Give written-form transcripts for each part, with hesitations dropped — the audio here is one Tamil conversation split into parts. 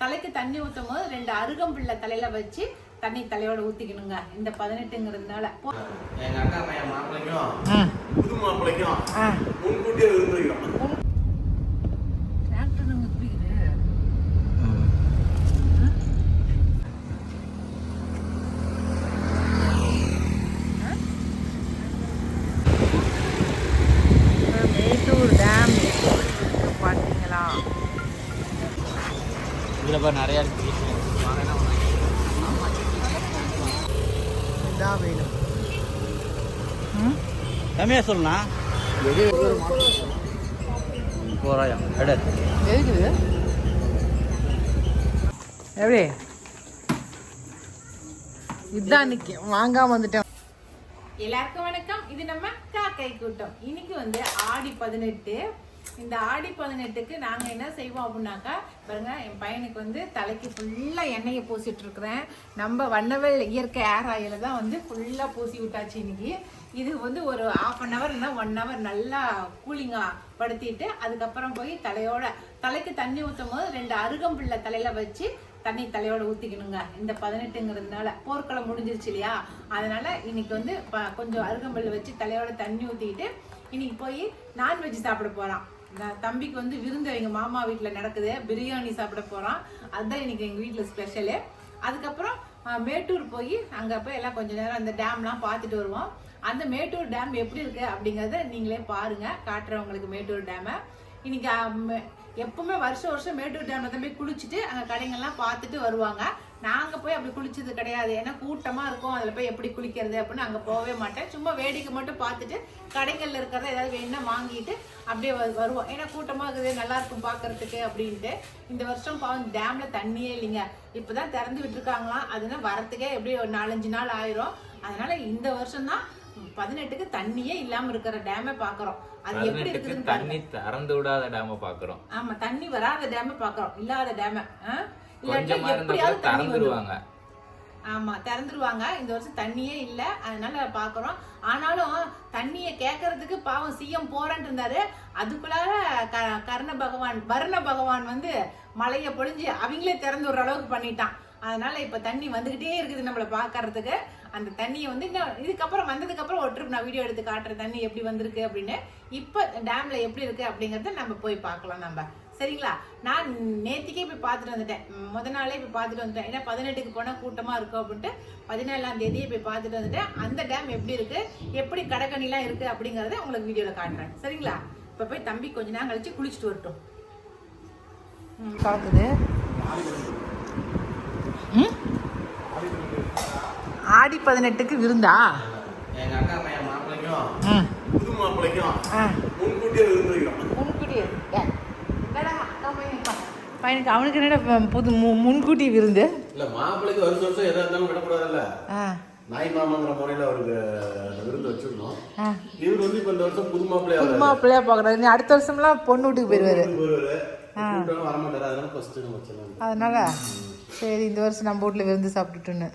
தலைக்கு தண்ணி ஊற்றும் போது 2 அருகம்பிள்ளை தலையில வச்சு தண்ணி தலையோட ஊத்திக்கணுங்க. இந்த 18ங்கிறதுனால எங்க அக்கா பையன் மாப்பிளைக்கும் புது மாப்பிளைக்கும் முன்கூட்டியே விரும்புகிறோம். மேட்டூர் டேம் பார்த்தீங்களா? இதில் பாரு நிறையா இருக்கு. இதான் வேணும். கம்மியாக சொல்லலாம். போறாயா எடு எதுக்குது எப்படி இதுதான் நிக்க வாங்காம வந்துட்டேன். எல்லாருக்கும் வணக்கம். இது நம்ம காக்கை கூட்டம். இன்னைக்கு வந்து ஆடி 18. இந்த ஆடி 18க்கு நாங்க என்ன செய்வோம் அப்படின்னாக்கா பாருங்க, என் பையனுக்கு வந்து தலைக்கு ஃபுல்லா எண்ணெயை பூசிட்டு இருக்கிறேன். நம்ம வண்ணவெல் இயற்கை ஏர் ஆயில தான் வந்து ஃபுல்லா பூசி விட்டாச்சு இன்னைக்கு. இது வந்து ஒரு 1/2 hour இல்லைன்னா 1 hour நல்லா கூலிங்கா படுத்திட்டு அதுக்கப்புறம் போய் தலைக்கு தண்ணி ஊற்றும் போது 2 அருகம்பிள்ளை தலையில வச்சு தண்ணி தலையோட ஊத்திக்கணுங்க. இந்த 18ங்கிறதுனால போர்க்களம் முடிஞ்சிருச்சு இல்லையா, அதனால இன்னைக்கு வந்து கொஞ்சம் அருகம்பிள்ளை வச்சு தலையோட தண்ணி ஊத்திக்கிட்டு இன்னைக்கு போய் நான்வெஜ் சாப்பிட போறான். தம்பிக்கு வந்து விருந்து எங்க மாமா வீட்டுல நடக்குது, பிரியாணி சாப்பிட போறான். அதுதான் இன்னைக்கு எங்க வீட்டுல ஸ்பெஷலு. அதுக்கப்புறம் மேட்டூர் போய் அங்க போய் எல்லாம் கொஞ்ச நேரம் அந்த டேம்லாம் பார்த்துட்டு வருவோம். அந்த மேட்டூர் டேம் எப்படி இருக்கு அப்படிங்கறத நீங்களே பாருங்க, காட்டுறவங்களுக்கு மேட்டூர் டேமை. இன்னைக்கு எப்பவுமே வருஷம் மேட்டூர் டேம்ல தான் போய் குளிச்சுட்டு அங்க கடைகள்லாம் பார்த்துட்டு வருவாங்க. நாங்க போய் அப்படி குளிச்சது கிடையாது, ஏன்னா கூட்டமா இருக்கும். அதுல போய் எப்படி குளிக்கிறது அப்படின்னு அங்க போகவே மாட்டேன். சும்மா வேடிக்கை மட்டும் பார்த்துட்டு கடைகள்ல இருக்கிறத ஏதாவது வேணா வாங்கிட்டு அப்படியே வருவோம். ஏன்னா கூட்டமா இருக்குது, நல்லா இருக்கும் பாக்குறதுக்கு அப்படின்ட்டு. இந்த வருஷம் பாவம் டேம்ல தண்ணியே இல்லைங்க, இப்பதான் திறந்து விட்டுருக்காங்களாம். அதுனா வரத்துக்கே எப்படி ஒரு 4-5 நாள் ஆயிரும். அதனால இந்த வருஷம் தான் 18க்கு தண்ணியே இல்லாம இருக்கிற டேமை பாக்குறோம். அது எப்படி இருக்குது, தண்ணி திறந்து விடாத டேமை பாக்குறோம். ஆமா, தண்ணி வராத டேமை பாக்குறோம், இல்லாத டேமை. ஆமா, திறந்துருவாங்க. இந்த வருஷம் தண்ணியே இல்ல, அதனால பாக்குறோம். ஆனாலும் தண்ணிய கேட்கறதுக்கு பாவம் சிஎம் போறேன்னு இருந்தாரு. அதுக்குள்ளார வருண பகவான் வந்து மழைய பொழிஞ்சு அவங்களே திறந்து விடுற அளவுக்கு பண்ணிட்டான். அதனால இப்ப தண்ணி வந்துகிட்டே இருக்குது நம்மள பாக்குறதுக்கு. அந்த தண்ணியை வந்து இதுக்கப்புறம் வந்ததுக்கு அப்புறம் ஒரு ட்ரிப் நான் வீடியோ எடுத்து காட்டுறேன், தண்ணி எப்படி வந்திருக்கு அப்படின்னு. இப்ப டேம்ல எப்படி இருக்கு அப்படிங்கறத நம்ம போய் பார்க்கலாம் நம்ம, சரிங்களா? நான் நேத்திக்கே போய் பார்த்துட்டு வந்துட்டேன், முத நாளே போய் பார்த்துட்டு வந்துட்டேன். ஏன்னா 18க்கு போனா கூட்டமா இருக்கும் அப்படின்ட்டு 17ஆம் தேதியே போய் பார்த்துட்டு வந்துட்டேன். அந்த டேம் எப்படி இருக்கு, எப்படி கடற்கணிலாம் இருக்கு அப்படிங்கறத உங்களுக்கு வீடியோல காட்டுறேன், சரிங்களா? இப்ப போய் தம்பி கொஞ்ச நேரம் கழிச்சு குளிச்சுட்டு வரட்டும். காக்குது. ஆடி 18க்கு விருந்தா? எங்க அக்கா பையன் மாப்பிளைக்கும் புது மாப்பிளைக்கும் முன்கூட்டியே விரும்புகிறோம். முன்கூட்டியே பையனுக்கு அவனுக்கு என்னடா புது முன்கூட்டி விருந்து? இல்ல, மாப்பிளைக்கு வருஷம் எதா இருந்தாலும் விடக்கூடாதுல்ல. நாய் மாமாங்கிற முறையில அவருக்கு விருந்து வச்சிருந்தோம். இவர் வந்து இப்ப இந்த வருஷம் புது மாப்பிள்ளையா பாக்குறாரு. நீ அடுத்த வருஷம்லாம் பொண்ணு வீட்டுக்கு போயிருவாரு. வரமாட்டாரு, அதனால ஃபர்ஸ்ட் வச்சிடலாம். அதனால சரி, இந்த வருஷம் நம்ம வீட்டுல விருந்து சாப்பிட்டுட்டுன்னு.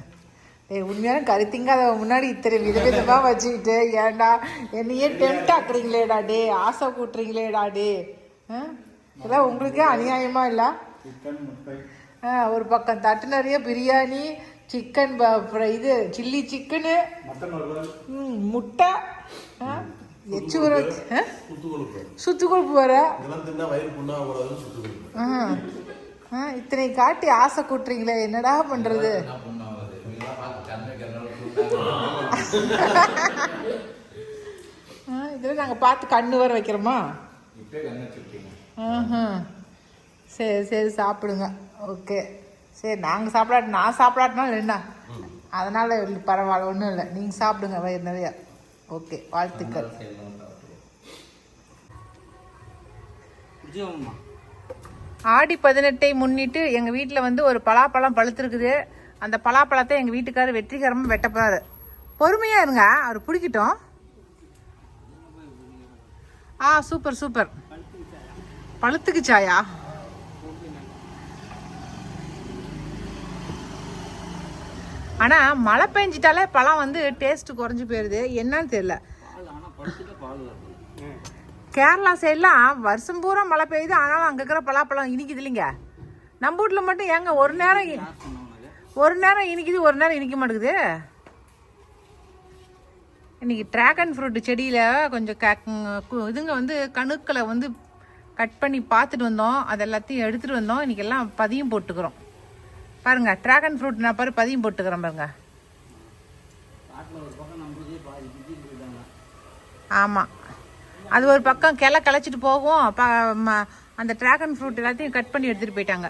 உண்மையான கருத்திங்காத முன்னாடி இத்தனை விதவிதமா வச்சுக்கிட்டு ஏன்டா என்னையே டெம்ட் ஆக்குறீங்களேடா டே, ஆசை கூட்டுறீங்களேடா டே. இதெல்லாம் உங்களுக்கே அநியாயமா இல்ல? ஒரு பக்கம் தட்டு நிறைய பிரியாணி, சிக்கன், இது சில்லி சிக்கனு, முட்டை, எச்சு வர சுத்து கொழுப்பு வர இத்தனை காட்டி ஆசை கூட்டுறீங்களே, என்னடா பண்றது? இதுல நாங்க பார்த்து கண்ணு வர வைக்கிறோமா? சரி சரி, சாப்பிடுங்க. ஓகே சரி, நான் சாப்பிடாட்டினாலும் என்ன, அதனால பரவாயில்ல, ஒன்றும் இல்லை. நீங்கள் சாப்பிடுங்க வயிறு நிறைய. ஓகே, வாழ்த்துக்கள். ஆடி 18 முன்னிட்டு எங்கள் வீட்டில் வந்து ஒரு பலாப்பழம் பழுத்துருக்குது. அந்த பலாப்பழத்தை எங்கள் வீட்டுக்காரர் வெற்றிகரமாக வெட்ட போறாரு. பொறுமையாக இருங்க, அவர் பிடிக்கட்டும். Super super. பழுத்துக்குச்சாயா? ஆனா மழை பெஞ்சிட்டாலே பழம் வந்து டேஸ்ட் குறைஞ்சு போயிருது, என்னன்னு தெரியல. கேரளா சைட்லாம் வருஷம் பூரா மழை பெய்யுது, ஆனாலும் அங்கே இருக்கிற பலாப்பழம் இனிக்குது இல்லைங்க. நம்ம வீட்டில் மட்டும் ஏங்க ஒரு நேரம் இனிக்குது, ஒரு நேரம் இனிக்க மாட்டேங்குது. இன்றைக்கி ட்ராகன் ஃப்ரூட் செடியில் கொஞ்சம் இதுங்க வந்து கணுக்களை வந்து கட் பண்ணி பார்த்துட்டு வந்தோம். அது எல்லாத்தையும் எடுத்துகிட்டு வந்தோம். இன்றைக்கி எல்லாம் பதியம் போட்டுக்கிறோம். பாருங்கள், ட்ராகன் ஃப்ரூட் நான் பதியம் போட்டுக்கிறேன் பாருங்கள். ஆமாம், அது ஒரு பக்கம் கிளச்சிட்டு போகும். அந்த ட்ராகன் ஃப்ரூட் எல்லாத்தையும் கட் பண்ணி எடுத்துகிட்டு போயிட்டாங்க.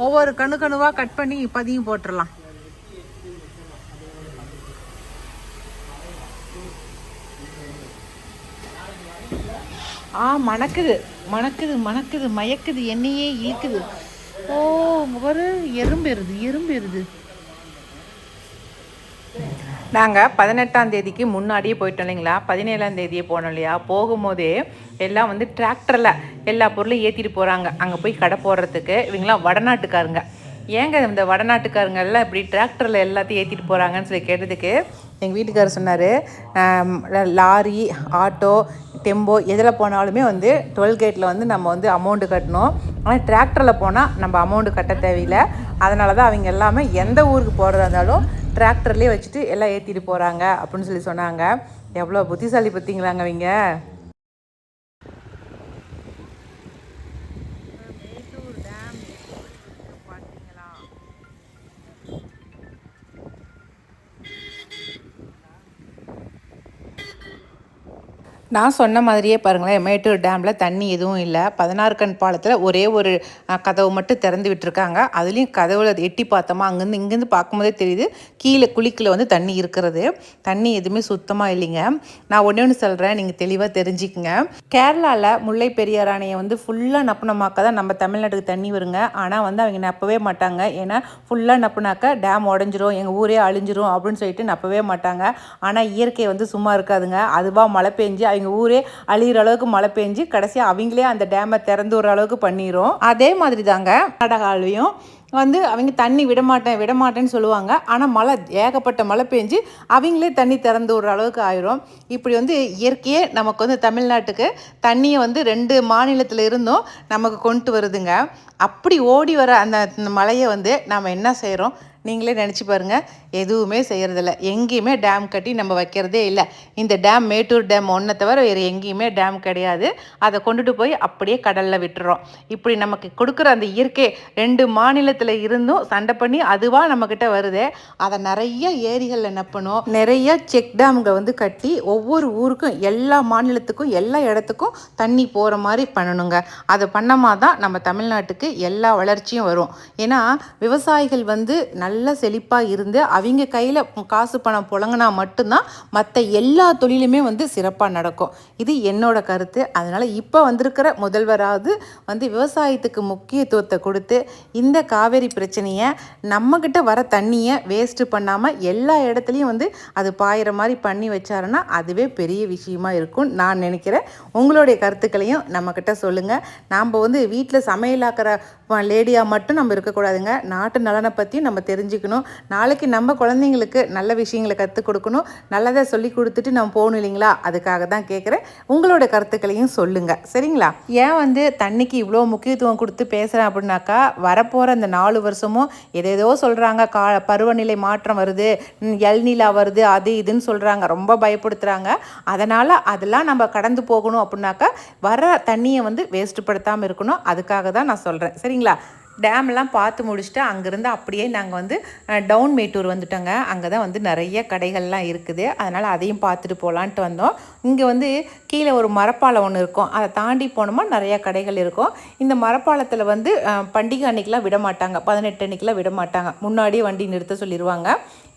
ஒவ்வொரு கணுவாக கட் பண்ணி பதியம் போட்டுடலாம். மணக்குது மணக்குது மணக்குது, மயக்குது, எண்ணெயே ஈர்க்குது. ஒரு எறும்பு எருது. நாங்கள் 18ஆம் தேதிக்கு முன்னாடியே போயிட்டோம் இல்லைங்களா, 17ஆம் தேதியே போனோம் இல்லையா. போகும்போதே எல்லாம் வந்து டிராக்டரில் எல்லா பொருளும் ஏற்றிட்டு போகிறாங்க அங்கே போய் கடை போடுறதுக்கு. இவங்களாம் வடநாட்டுக்காருங்க. ஏங்க இந்த வடநாட்டுக்காரங்கெல்லாம் இப்படி டிராக்டரில் எல்லாத்தையும் ஏற்றிட்டு போகிறாங்கன்னு சொல்லி கேட்டதுக்கு எங்கள் வீட்டுக்காரர் சொன்னார், லாரி, ஆட்டோ, டெம்போ எதில் போனாலுமே வந்து டோல்கேட்டில் வந்து நம்ம வந்து அமௌண்ட்டு கட்டணும். ஆனால் டிராக்டரில் போனால் நம்ம அமௌண்ட்டு கட்ட தேவையில்லை. அதனால தான் அவங்க எல்லாமே எந்த ஊருக்கு போகிறதா இருந்தாலும் டிராக்டர்லேயே வச்சுட்டு எல்லாம் ஏற்றிட்டு போகிறாங்க அப்படின்னு சொல்லி சொன்னாங்க. எவ்வளோ புத்திசாலி பார்த்தீங்களாங்க அவங்க. நான் சொன்ன மாதிரியே பாருங்களேன், மேட்டூர் டேமில் தண்ணி எதுவும் இல்லை. 16 கண் பாலத்தில் ஒரே ஒரு கதவு மட்டும் திறந்து விட்டுருக்காங்க. அதுலேயும் கதவுல எட்டி பார்த்தோமா இங்கேருந்து பார்க்கும்போதே தெரியுது கீழே குழிக்குள்ள வந்து தண்ணி இருக்கிறது. தண்ணி எதுவுமே சுத்தமாக இல்லைங்க. நான் ஒன்று சொல்கிறேன், நீங்கள் தெளிவாக தெரிஞ்சுக்குங்க. கேரளாவில் முல்லை பெரியார் அணையை வந்து ஃபுல்லாக நப்புனமாக்க தான் நம்ம தமிழ்நாட்டுக்கு தண்ணி வருங்க. ஆனால் வந்து அவங்க நப்பவே மாட்டாங்க. ஏன்னா ஃபுல்லாக நப்புனாக்க டேம் உடஞ்சிரும், எங்கள் ஊரே அழிஞ்சிரும் அப்படின்னு சொல்லிட்டு நப்பவே மாட்டாங்க. ஆனால் இயற்கை வந்து சும்மா இருக்காதுங்க. அதுவாக மழை பெஞ்சு அவங்க ஊரே அழிகிற அளவுக்கு மழை பெஞ்சு கடைசியாக அவங்களே அந்த டேமை திறந்து விடுற அளவுக்கு பண்ணிடும். அதே மாதிரி தாங்க கர்நாடகாவிலையும் வந்து அவங்க தண்ணி விடமாட்டேன்னு சொல்லுவாங்க. ஆனால் மழை ஏகப்பட்ட மழை பெஞ்சு அவங்களே தண்ணி திறந்து விடுற அளவுக்கு ஆயிரும். இப்படி வந்து இயற்கையே நமக்கு வந்து தமிழ்நாட்டுக்கு தண்ணியை வந்து 2 மாநிலத்தில் இருந்தும் நமக்கு கொண்டு வருதுங்க. அப்படி ஓடி வர அந்த மழையை வந்து நாம் என்ன செய்கிறோம் நீங்களே நினச்சி பாருங்கள். எதுவுமே செய்கிறதில்ல. எங்கேயுமே டேம் கட்டி நம்ம வைக்கிறதே இல்லை. இந்த டேம் மேட்டூர் டேம் ஒன்றை தவிர வேறு எங்கேயுமே டேம் கிடையாது. அதை கொண்டுட்டு போய் அப்படியே கடலில் விட்டுறோம். இப்படி நமக்கு கொடுக்குற அந்த இயற்கை 2 மாநிலத்தில் இருந்தும் சண்டை பண்ணி அதுவாக நம்மக்கிட்ட வருது. அதை நிறைய ஏரிகளில் நப்பணும், நிறைய செக் டேம்கள் வந்து கட்டி ஒவ்வொரு ஊருக்கும் எல்லா மாநிலத்துக்கும் எல்லா இடத்துக்கும் தண்ணி போகிற மாதிரி பண்ணணுங்க. அதை பண்ணமா தான் நம்ம தமிழ்நாட்டுக்கு எல்லா வளர்ச்சியும் வரும். ஏன்னா விவசாயிகள் வந்து நல்ல செழிப்பாக இருந்து அவங்க கையில் காசு பணம் புழங்கினா மட்டும்தான் மற்ற எல்லா தொழிலுமே வந்து சிறப்பாக நடக்கும். இது என்னோட கருத்து. அதனால் இப்போ வந்திருக்கிற முதல்வராவது வந்து விவசாயத்துக்கு முக்கியத்துவத்தை கொடுத்து இந்த காவேரி பிரச்சனையை நம்மக்கிட்ட வர தண்ணியை வேஸ்ட்டு பண்ணாமல் எல்லா இடத்துலையும் வந்து அது பாயிற மாதிரி பண்ணி வச்சாருன்னா அதுவே பெரிய விஷயமா இருக்கும்னு நான் நினைக்கிறேன். உங்களுடைய கருத்துக்களையும் நம்மக்கிட்ட சொல்லுங்கள். நாம் வந்து வீட்டில் சமையலாக்கிற லேடியாக மட்டும் நம்ம இருக்கக்கூடாதுங்க. நாட்டு நலனை பற்றியும் நம்ம தெரிஞ்சுக்கணும். நாளைக்கு நம்ம குழந்தைங்களுக்கு நல்ல விஷயங்களை கற்றுக் கொடுக்கணும். நல்லதை சொல்லி கொடுத்துட்டு நம்ம போகணும் இல்லைங்களா. அதுக்காக தான் கேட்குறேன். உங்களோட கருத்துக்களையும் சொல்லுங்கள், சரிங்களா. ஏன் வந்து தண்ணிக்கு இவ்வளோ முக்கியத்துவம் கொடுத்து பேசுகிறேன் அப்படின்னாக்கா, வரப்போகிற அந்த 4 வருஷமும் எதேதோ சொல்கிறாங்க. பருவநிலை மாற்றம் வருது, எல்நிலா வருது, அது இதுன்னு சொல்கிறாங்க, ரொம்ப பயப்படுத்துகிறாங்க. அதனால் அதெல்லாம் நம்ம கடந்து போகணும் அப்படின்னாக்கா வர தண்ணியை வந்து வேஸ்ட்டு படுத்தாமல் இருக்கணும். அதுக்காக தான் நான் சொல்கிறேன், சரிங்களா. டேம்லாம் பார்த்து முடிச்சுட்டு அங்கேருந்து அப்படியே நாங்கள் வந்து டவுன் மேட்டூர் வந்துட்டோங்க. அங்கே தான் வந்து நிறைய கடைகள்லாம் இருக்குது. அதனால் அதையும் பார்த்துட்டு போகலான்ட்டு வந்தோம். இங்கே வந்து கீழே ஒரு மரப்பாலம் ஒன்று இருக்கும். அதை தாண்டி போனோமா நிறையா கடைகள் இருக்கும். இந்த மரப்பாலத்தில் வந்து பண்டிகை அன்னைக்கெலாம் விட மாட்டாங்க, 18 அன்னைக்கெலாம் விட மாட்டாங்க. முன்னாடியே வண்டி நிறுத்த சொல்லிடுவாங்க.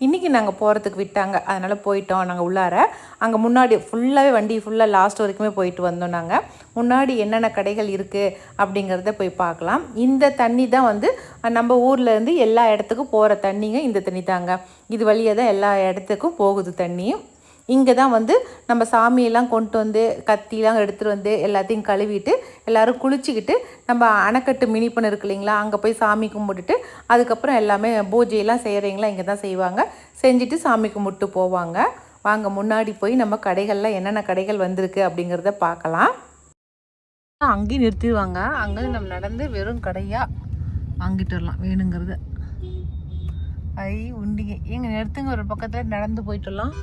இன்றைக்கி நாங்கள் போகிறதுக்கு விட்டாங்க. அதனால் போயிட்டோம். நாங்கள் உள்ளார அங்கே முன்னாடி ஃபுல்லாகவே வண்டி ஃபுல்லாக லாஸ்ட் வரைக்குமே போயிட்டு வந்தோம். நாங்கள் முன்னாடி என்னென்ன கடைகள் இருக்குது அப்படிங்கிறத போய் பார்க்கலாம். இந்த தண்ணி தான் வந்து நம்ம ஊரில் இருந்து எல்லா இடத்துக்கும் போகிற தண்ணிங்க. இந்த தண்ணி தாங்க. இது வழியாக தான் எல்லா இடத்துக்கும் போகுது தண்ணி. இங்கே தான் வந்து நம்ம சாமியெல்லாம் கொண்டு வந்து கத்திலாம் எடுத்துகிட்டு வந்து எல்லாத்தையும் கழுவிட்டு எல்லோரும் குளிச்சுக்கிட்டு நம்ம அணைக்கட்டு மினிப்பன் இருக்கு இல்லைங்களா, அங்கே போய் சாமி கும்பிட்டுட்டு அதுக்கப்புறம் எல்லாமே பூஜையெல்லாம் செய்கிறீங்களா இங்கே தான் செய்வாங்க. செஞ்சுட்டு சாமி கும்பிட்டு போவாங்க. வாங்க முன்னாடி போய் நம்ம கடைகளில் என்னென்ன கடைகள் வந்திருக்கு அப்படிங்கிறத பார்க்கலாம். அங்கேயும் நிறுத்திடுவாங்க. அங்கேருந்து நம்ம நடந்து வெறும் கடையாக வாங்கிட்டு வரலாம் வேணுங்கிறது. ஐ உண்டிங்க எங்க நிறுத்துங்க, ஒரு பக்கத்தில் நடந்து போயிட்டுலாம்.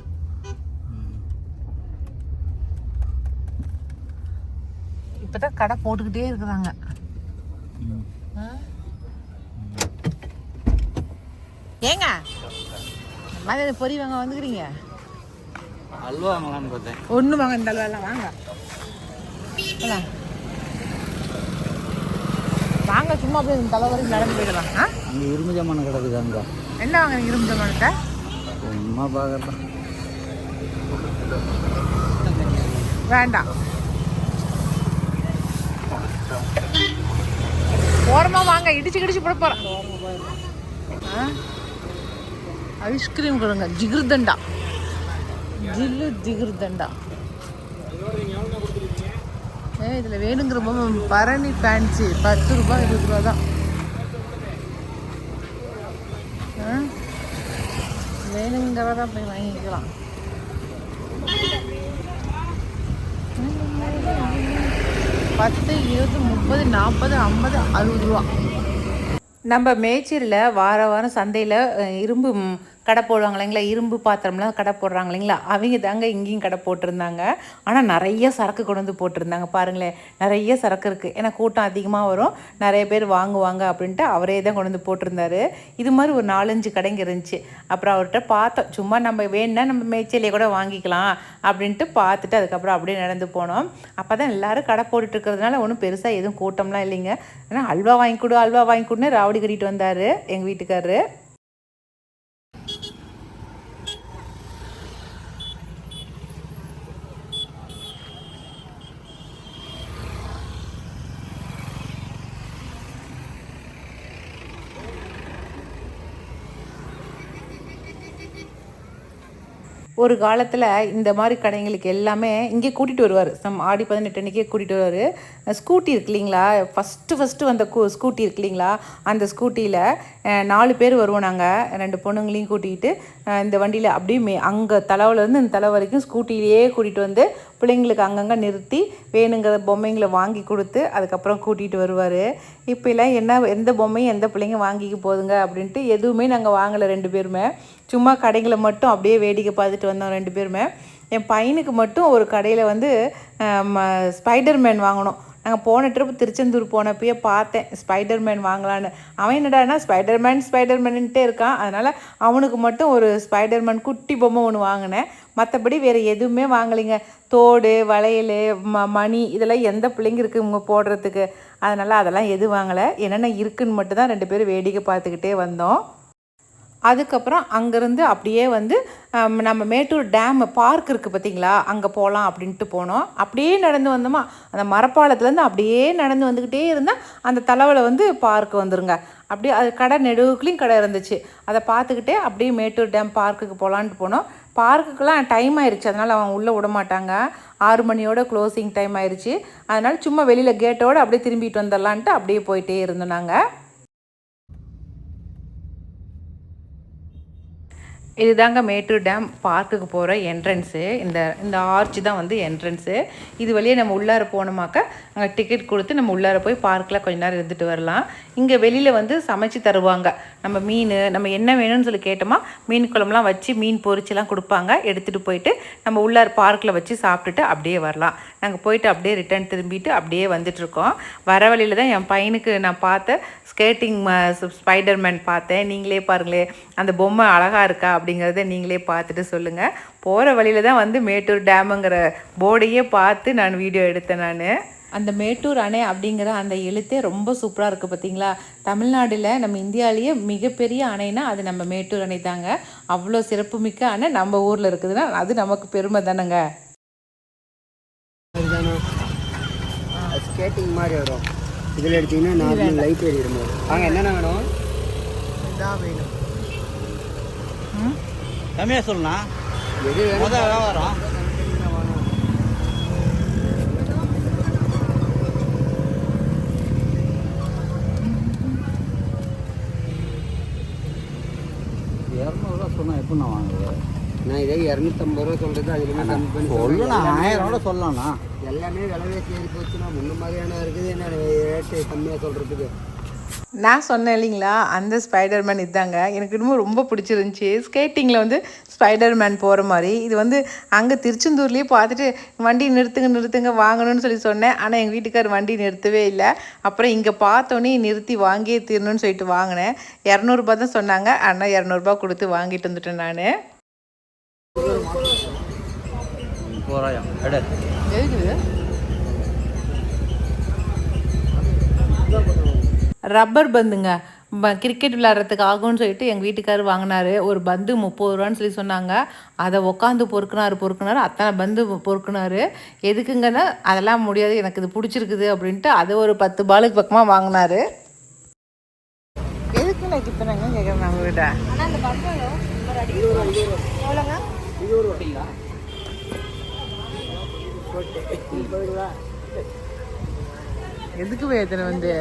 இப்போதான் கடை போட்டுக்கிட்டே இருக்கிறாங்க. ஏங்க மாதிரி பொறி வாங்க வந்துக்கிறீங்க? அல்வா வாங்கலான்னு பார்த்தேன். ஒன்றும் வாங்க, இந்த அல்வாலாம் வாங்க வாங்க, சும்மா அப்படியே இந்த தலைவரைக்கும் நடந்து போயிடலாம். அங்கே இரும்பு ஜாமான் கிடக்குது. அங்கே என்ன வாங்குறீங்க இரும்பு ஜாமானத்தை? சும்மா பார்க்கலாம். வேண்டாம், ஓரமா வாங்க, இடிச்சு கிடிச்சு போட போறேன். ஐஸ்கிரீம் கொடுங்க, ஜிகிர்தண்டா, ஜில்லு ஜிகிர்தண்டா. இதில் வேணுங்கிற பரணி ஃபேன்சி 10 ரூபா 20 ரூபா தான். வேணுங்கிறத போய் வாங்கிக்கலாம். 10, 20, 30, 40, 50, 60 ரூபா. நம்ம மேச்சேரியில் வாரம் சந்தையில் இரும்பு கடை போடுவாங்க இல்லைங்களா, இரும்பு பாத்திரம்லாம் கடை போடுறாங்க இல்லைங்களா, அவங்க தாங்க இங்கேயும் கடை போட்டிருந்தாங்க. ஆனால் நிறைய சரக்கு கொண்டு வந்து போட்டிருந்தாங்க. பாருங்களேன், நிறைய சரக்கு இருக்குது. ஏன்னா கூட்டம் அதிகமாக வரும், நிறைய பேர் வாங்குவாங்க அப்படின்ட்டு அவரே தான் கொண்டு வந்து போட்டிருந்தாரு. இது மாதிரி ஒரு 4-5 கடைங்க இருந்துச்சு. அப்புறம் அவர்கிட்ட பார்த்தோம், சும்மா நம்ம வேணுன்னா நம்ம மேச்சேரியை கூட வாங்கிக்கலாம் அப்படின்ட்டு பார்த்துட்டு அதுக்கப்புறம் அப்படியே நடந்து போனோம். அப்போ தான் எல்லோரும் கடை போட்டுட்டு இருக்கிறதுனால ஒன்றும் பெருசாக எதுவும் கூட்டம்லாம் இல்லைங்க. ஏன்னா அல்வா வாங்கி கொடு அல்வா வாங்கி கொடுன்னு ராவடி கட்டிட்டு வந்தார் எங்கள் வீட்டுக்காரரு. ஒரு காலத்தில் இந்த மாதிரி கடைங்களுக்கு எல்லாமே இங்கே கூட்டிகிட்டு வருவார். ஆடி 18 அன்றைக்கே கூட்டிகிட்டு வருவார். ஸ்கூட்டி இருக்கு இல்லைங்களா, ஃபஸ்ட்டு வந்த ஸ்கூட்டி இருக்கு இல்லைங்களா, அந்த ஸ்கூட்டியில் 4 பேர் வருவோம் நாங்கள், 2 பொண்ணுங்களையும் கூட்டிகிட்டு இந்த வண்டியில் அப்படியே அங்கே தலைவிலேருந்து இந்த தலை வரைக்கும் ஸ்கூட்டிலேயே கூட்டிகிட்டு வந்து பிள்ளைங்களுக்கு அங்கங்கே நிறுத்தி வேணுங்கிற பொம்மைங்களை வாங்கி கொடுத்து அதுக்கப்புறம் கூட்டிகிட்டு வருவார். இப்போலாம் எந்த பொம்மையும் எந்த பிள்ளைங்க வாங்கிக்க போதுங்க அப்படின்ட்டு எதுவுமே நாங்கள் வாங்கலை. 2 பேருமே சும்மா கடைகளை மட்டும் அப்படியே வேடிக்கை பார்த்துட்டு வந்தோம் 2 பேருமே. என் பையனுக்கு மட்டும் ஒரு கடையில் வந்து ஸ்பைடர்மேன் வாங்கினோம். நாங்கள் போன ட்ரிப் திருச்செந்தூர் போனப்பயே பார்த்தேன் ஸ்பைடர்மேன் வாங்கலான்னு. அவன் என்னடானா ஸ்பைடர்மேன்ட்டே இருக்கான். அதனால் அவனுக்கு மட்டும் ஒரு ஸ்பைடர்மேன் குட்டி பொம்மை ஒன்று வாங்கினேன். மற்றபடி வேறு எதுவுமே வாங்கலைங்க. தோடு, வளையல், மணி இதெல்லாம் எந்த பிள்ளைங்க இருக்குது இவங்க போடுறதுக்கு, அதனால் அதெல்லாம் எதுவும் வாங்கலை. என்னென்ன இருக்குதுன்னு மட்டும் தான் 2 பேரும் வேடிக்கை பார்த்துக்கிட்டே வந்தோம். அதுக்கப்புறம் அங்கேருந்து அப்படியே வந்து நம்ம மேட்டூர் டேம் பார்க் இருக்குது பார்த்திங்களா, அங்கே போகலாம் அப்படின்ட்டு போனோம். அப்படியே நடந்து வந்தோமா, அந்த மரப்பாலத்துலேருந்து அப்படியே நடந்து வந்துக்கிட்டே இருந்தால் அந்த தலைவில் வந்து பார்க் வந்துருங்க. அப்படியே அது கடை நெடுவுக்குலேயும் கடை இருந்துச்சு. அதை பார்த்துக்கிட்டே அப்படியே மேட்டூர் டேம் பார்க்குக்கு போகலான்ட்டு போனோம். பார்க்குக்கெலாம் டைம் ஆயிடுச்சு, அதனால் அவன் உள்ளே விட மாட்டாங்க. 6 மணியோட க்ளோசிங் டைம் ஆயிடுச்சு. அதனால் சும்மா வெளியில் கேட்டோடு அப்படியே திரும்பிட்டு வந்துடலான்ட்டு அப்படியே போயிட்டே இருந்தோம் நாங்கள். இதுதாங்க மேட்டூர் டேம் பார்க்குக்கு போகிற என்ட்ரன்ஸு. இந்த ஆர்ச் தான் வந்து என்ட்ரன்ஸு. இது வழியே நம்ம உள்ளார போனோமாக்கா அங்கே டிக்கெட் கொடுத்து நம்ம உள்ளார போய் பார்க்கில் கொஞ்ச நேரம் இருந்துட்டு வரலாம். இங்கே வெளியில் வந்து சமைச்சு தருவாங்க. நம்ம மீன் நம்ம என்ன வேணும்னு சொல்லி கேட்டோமா மீன் குழம்புலாம் வச்சு மீன் பொரிச்செல்லாம் கொடுப்பாங்க. எடுத்துகிட்டு போயிட்டு நம்ம உள்ளார பார்க்கில் வச்சு சாப்பிட்டுட்டு அப்படியே வரலாம். நாங்கள் போயிட்டு அப்படியே ரிட்டர்ன் திரும்பிட்டு அப்படியே வந்துட்டுருக்கோம். வர வழியில் தான் என் பையனுக்கு நான் பார்த்த ஸ்கேட்டிங் ஸ்பைடர்மேன் பார்த்தேன். நீங்களே பாருங்களேன், அந்த பொம்மை அழகாக இருக்கா அப்படிங்கிறத நீங்களே பார்த்துட்டு சொல்லுங்கள். போகிற வழியில் தான் வந்து மேட்டூர் டேமுங்கிற போர்டையே பார்த்து நான் வீடியோ எடுத்தேன். நான் அந்த மேட்டூர் அணை அப்படிங்கிற அந்த எழுத்தே ரொம்ப சூப்பராக இருக்குது பார்த்தீங்களா. தமிழ்நாட்டில் நம்ம இந்தியாவிலேயே மிகப்பெரிய அணைனா அது நம்ம மேட்டூர் அணை தாங்க. அவ்வளோ சிறப்புமிக்க அணை நம்ம ஊரில் இருக்குதுன்னா அது நமக்கு பெருமை தானேங்க. ஸ்கேட்டிங் மாதிரி வரும். இதில் எடுத்தீங்கன்னா நார்மல் லைட் எரியும் போது அங்கே என்னென்ன வேணும்? இதான் வேணும். கம்மியாக சொல்லலாம். எது முதல்ல வரும். $200 சொன்னால் எப்படி நான் வாங்குவேன்? நான் இதே 250 ரூபா சொல்கிறது அதுலேயுமே கம்மி பண்ணி சொல்லலாம் 1000 கூட சொல்லலாம்ண்ணா. எல்லாமே விலைவாசி ஏறி போச்சுன்னா முன்ன மாதிரியான இருக்குது என்ன ரேட்டு கம்மியாக சொல்கிறதுக்கு. நான் சொன்னேன் இல்லைங்களா, அந்த ஸ்பைடர்மேன் இதாங்க. எனக்கு இன்னும் ரொம்ப பிடிச்சிருந்துச்சி. ஸ்கேட்டிங்கில் வந்து ஸ்பைடர்மேன் போகிற மாதிரி. இது வந்து அங்கே திருச்செந்தூர்லேயே பார்த்துட்டு வண்டி நிறுத்துங்க வாங்கணும்னு சொல்லி சொன்னேன். ஆனால் எங்கள் வீட்டுக்கார் வண்டி நிறுத்தவே இல்லை. அப்புறம் இங்கே பார்த்தோன்னே நிறுத்தி வாங்கியே தீரணும்னு சொல்லிட்டு வாங்கினேன். 200 தான் சொன்னாங்க. ஆனால் 200 கொடுத்து வாங்கிட்டு வந்துட்டேன் நான். எதுக்குது? ரப்பர் பந்துங்க. கிரிக்கெட் விளையாடுறதுக்கு ஆகும்னு சொல்லிட்டு எங்கள் வீட்டுக்காரர் வாங்கினார். ஒரு பந்து 30 ரூபான்னு சொல்லி சொன்னாங்க. அதை உட்காந்து பொறுக்குனாரு. அத்தனை பந்து பொறுக்குனாரு. எதுக்குங்கன்னா அதெல்லாம் முடியாது, எனக்கு இது பிடிச்சிருக்குது அப்படின்ட்டு அதை ஒரு 10 பாலுக்கு பக்கமாக வாங்கினாரு. எதுக்கு எனக்கு இப்போ நாங்கள் கேட்குறேன் நாங்கள் கிட்ட. ஆனால் அந்த பந்து எவ்வளோங்க? 20 ரூபா. எதுக்கு வேதனை வந்து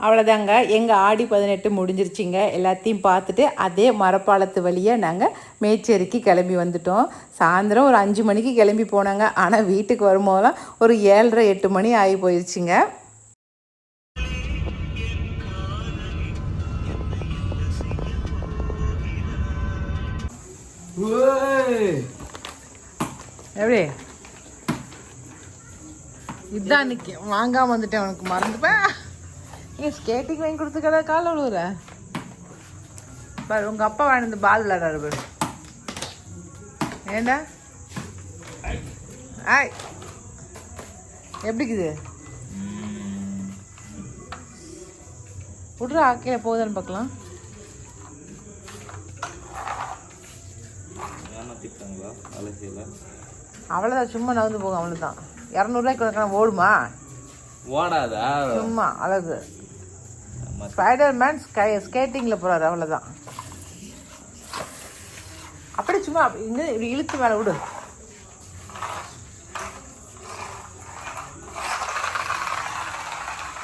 அவ்வளோதாங்க. எங்கள் ஆடி 18 முடிஞ்சிருச்சிங்க. எல்லாத்தையும் பார்த்துட்டு அதே மரப்பாலத்து வழியாக நாங்கள் மேச்சேரிக்கு கிளம்பி வந்துட்டோம். சாயந்தரம் ஒரு 5 மணிக்கு கிளம்பி போனாங்க. ஆனால் வீட்டுக்கு வரும்போதெல்லாம் ஒரு 7:30 8 மணி ஆகி போயிடுச்சிங்க. எப்படி இதுதான் அன்னைக்கு வாங்காமல் வந்துட்டேன். உனக்கு மறந்துப்பேன். ஏன் ஸ்கேட்டிங் வாங்கி கொடுத்துக்கடா காலை விழுவுற பாரு. உங்கள் அப்பா வாங்கி பால் விளையாடுறாரு பாரு. ஏண்டா ஆய் எப்படிக்குது விட்றா. கீழே போகுதான்னு பார்க்கலாம். அவ்வளோதான், சும்மா நகர்ந்து போகும். அவ்வளோதான். 200 ரூபாய்க்கு ஓடுமா? ஓடாதா? சும்மா அழகு. ஸ்பைடர்மேன் ஸ்கேட்டிங்கில் போகிறாரு. அவ்வளோதான். அப்படி சும்மா இங்கே இப்படி இழுத்து மேலே விடு.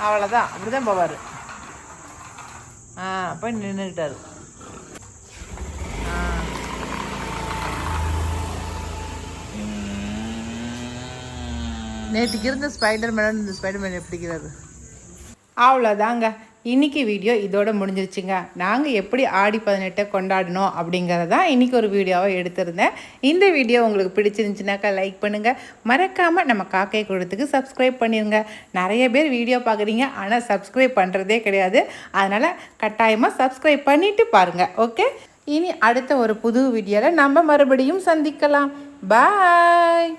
அவ்வளோதான். அப்படிதான் போவார். போய் நின்றுக்கிட்டாரு. நேற்றுக்கு இருந்த ஸ்பைடர்மேன் இந்த ஸ்பைடர்மேன் எப்படிங்கிறது. அவ்வளோதாங்க. இன்றைக்கி வீடியோ இதோட முடிஞ்சிருச்சுங்க. நாங்கள் எப்படி ஆடி 18 கொண்டாடினோம் அப்படிங்கிறதான் இன்றைக்கி ஒரு வீடியோவை எடுத்திருந்தேன். இந்த வீடியோ உங்களுக்கு பிடிச்சிருந்துச்சுனாக்கா லைக் பண்ணுங்கள். மறக்காமல் நம்ம காக்கை கூடத்துக்கு சப்ஸ்கிரைப் பண்ணிடுங்க. நிறைய பேர் வீடியோ பார்க்குறீங்க, ஆனால் சப்ஸ்கிரைப் பண்ணுறதே கிடையாது. அதனால் கட்டாயமாக சப்ஸ்கிரைப் பண்ணிவிட்டு பாருங்கள். ஓகே, இனி அடுத்த ஒரு புது வீடியோவில் நம்ம மறுபடியும் சந்திக்கலாம். பாய்.